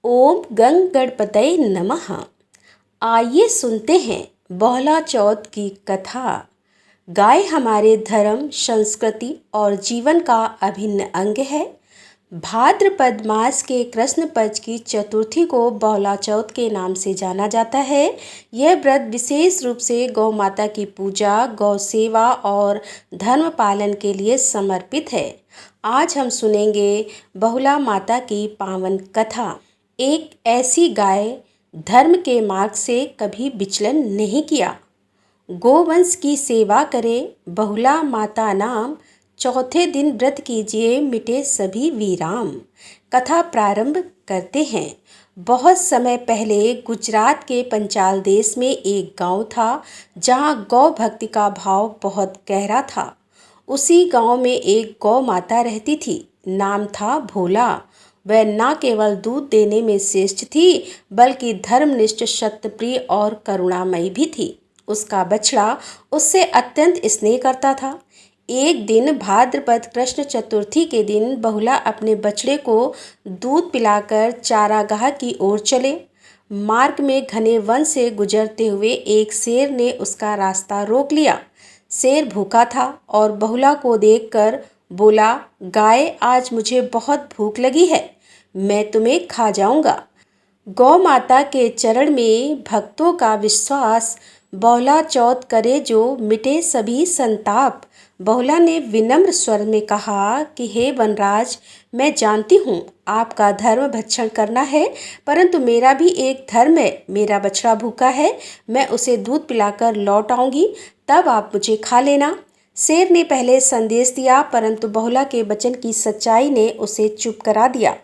ओम गंग गणपतये नमः। आइए सुनते हैं बोहला चौथ की कथा। गाय हमारे धर्म, संस्कृति और जीवन का अभिन्न अंग है। भाद्रपद मास के कृष्ण पक्ष की चतुर्थी को बोहला चौथ के नाम से जाना जाता है। यह व्रत विशेष रूप से गौ माता की पूजा, गौ सेवा और धर्म पालन के लिए समर्पित है। आज हम सुनेंगे बोहला माता की पावन कथा। एक ऐसी गाय धर्म के मार्ग से कभी विचलन नहीं किया। गोवंश की सेवा करे, बोहला माता नाम। चौथे दिन व्रत कीजिए, मिटे सभी वीराम। कथा प्रारंभ करते हैं। बहुत समय पहले गुजरात के पंचाल देश में एक गांव था जहां गौ भक्ति का भाव बहुत गहरा था। उसी गांव में एक गौ माता रहती थी। नाम था भोला। वह न केवल दूध देने में श्रेष्ठ थी, बल्कि धर्मनिष्ठ, सत्यप्रिय और करुणामयी भी थी। उसका बछड़ा उससे अत्यंत स्नेह करता था। एक दिन भाद्रपद कृष्ण चतुर्थी के दिन बोहला अपने बछड़े को दूध पिलाकर चारागाह की ओर चले। मार्ग में घने वन से गुजरते हुए एक शेर ने उसका रास्ता रोक लिया। शेर भूखा था और बोहला को देखकर बोला, गाय, आज मुझे बहुत भूख लगी है, मैं तुम्हें खा जाऊंगा। गौ माता के चरण में भक्तों का विश्वास। बोहला चौथ करे जो, मिटे सभी संताप। बोहला ने विनम्र स्वर में कहा कि हे वनराज, मैं जानती हूँ आपका धर्म भक्षण करना है, परंतु मेरा भी एक धर्म है। मेरा बछड़ा भूखा है, मैं उसे दूध पिलाकर लौट आऊंगी, तब आप मुझे खा लेना। शेर ने पहले संदेश दिया, परंतु बोहला के वचन की सच्चाई ने उसे चुप करा दिया।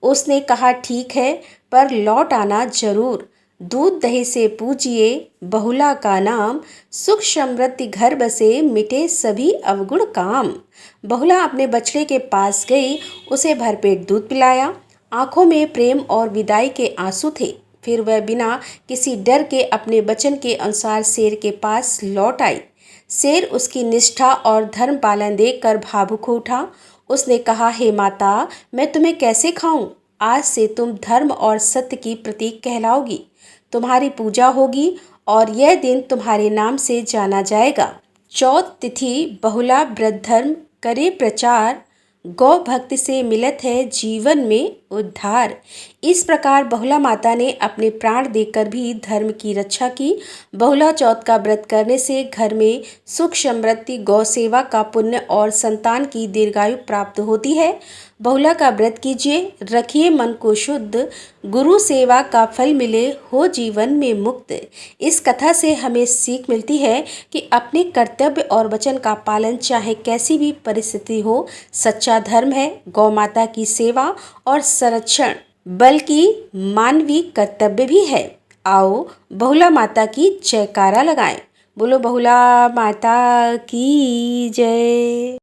उसने कहा, ठीक है, पर लौट आना जरूर। दूध दही से पूजिए बोहला का नाम, सुख समृद्धि घर बसे, मिटे सभी अवगुण काम। बोहला अपने बछड़े के पास गई, उसे भरपेट दूध पिलाया। आंखों में प्रेम और विदाई के आंसू थे। फिर वह बिना किसी डर के अपने वचन के अनुसार शेर के पास लौट आई। शेर उसकी निष्ठा और धर्म पालन देखकर भावुक हो उठा। उसने कहा, हे माता, मैं तुम्हें कैसे खाऊं? आज से तुम धर्म और सत्य की प्रतीक कहलाओगी। तुम्हारी पूजा होगी और यह दिन तुम्हारे नाम से जाना जाएगा। चौथ तिथि बोहला व्रत धर्म करे प्रचार, गौ भक्ति से मिलत है जीवन में उद्धार। इस प्रकार बोहला माता ने अपने प्राण देकर भी धर्म की रक्षा की। बोहला चौथ का व्रत करने से घर में सुख समृद्धि, गौ सेवा का पुण्य और संतान की दीर्घायु प्राप्त होती है। बोहला का व्रत कीजिए, रखिए मन को शुद्ध, गुरु सेवा का फल मिले, हो जीवन में मुक्त। इस कथा से हमें सीख मिलती है कि अपने कर्तव्य और वचन का पालन चाहे कैसी भी परिस्थिति हो, सच्चा धर्म है। गौ माता की सेवा और संरक्षण बल्कि मानवीय कर्तव्य भी है। आओ बोहला माता की जयकारा लगाएं। बोलो बोहला माता की जय।